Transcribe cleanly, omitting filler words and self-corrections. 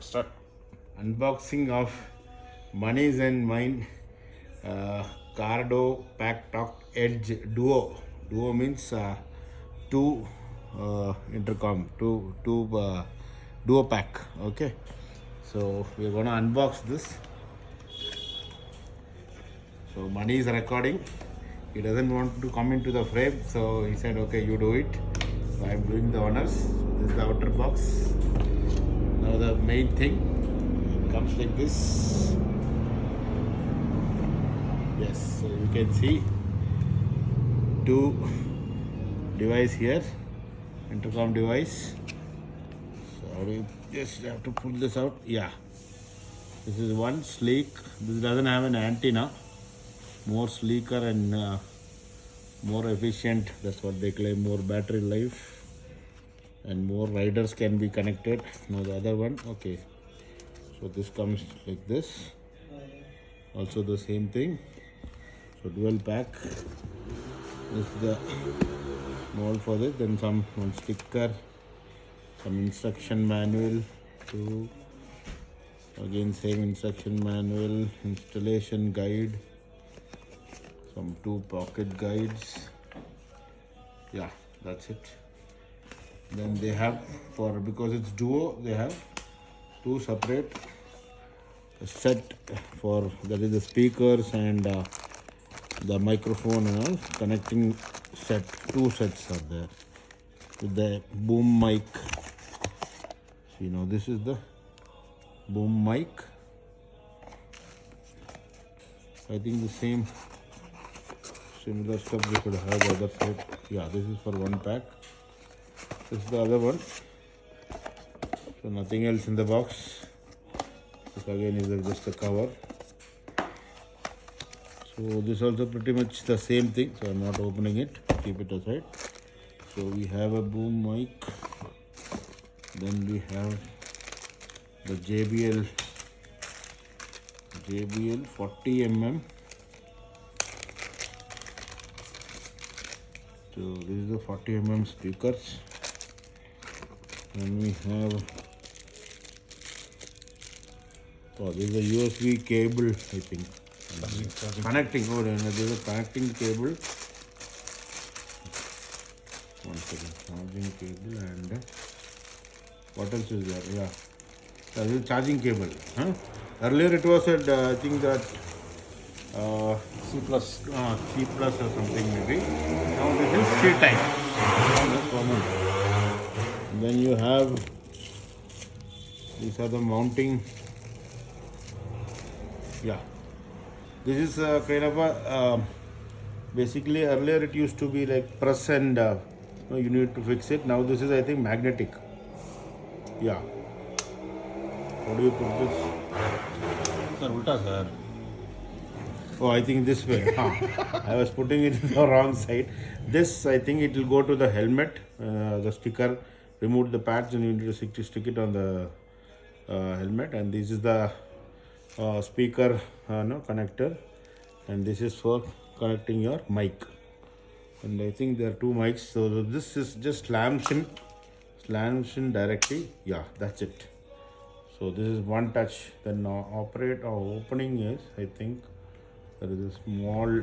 Start. Unboxing of Money's and Mine Cardo Packtalk Edge Duo. Duo means two intercom, two duo pack. Okay, so we're gonna unbox this. So Money is recording. He doesn't want to come into the frame, so he said, "Okay, you do it." So I'm doing the honors. This is the outer box. Now the main thing comes like this. Yes, so you can see two device here, intercom device. So we just have to pull this out. Yeah, this is one sleek. This doesn't have an antenna. More sleeker and more efficient. That's what they claim. More battery life and more riders can be connected. Now the other one. Okay, so this comes like this. Also the same thing. So dual pack. This is the mold for this. Then one sticker, some instruction manual. Again same instruction manual, installation guide, some two pocket guides. Yeah, that's it. Then they have, because it's duo, they have two separate set for, that is the speakers and the microphone and all, connecting set. Two sets are there with the boom mic. See, now this is the boom mic. I think the similar stuff we could have the other side. Yeah, this is for one pack. This is the other one. So nothing else in the box. This again is just a cover. So this also pretty much the same thing. So I'm not opening it. Keep it aside. So we have a boom mic. Then we have the JBL 40mm. So this is the 40mm speakers. Then we have, this is a USB cable, I think. Connecting. Oh, there is a connecting cable. One second. Charging cable and what else is there? Yeah. This is charging cable. Huh? Earlier it was at I think that C plus. C plus or something maybe. Now this is C type. That's common. And then you have, these are the mounting. Yeah. This is kind of a, basically earlier it used to be like press and you need to fix it. Now this is, I think, magnetic. Yeah. How do you put this? Sir, ulta sir. Oh, I think this way. I was putting it in the wrong side. This, I think it will go to the helmet. The sticker, remove the pads and you need to stick it on the helmet. And this is the speaker connector. And this is for connecting your mic. And I think there are two mics. So this is just slams in directly. Yeah, that's it. So this is one touch. Then opening is, I think, there is a small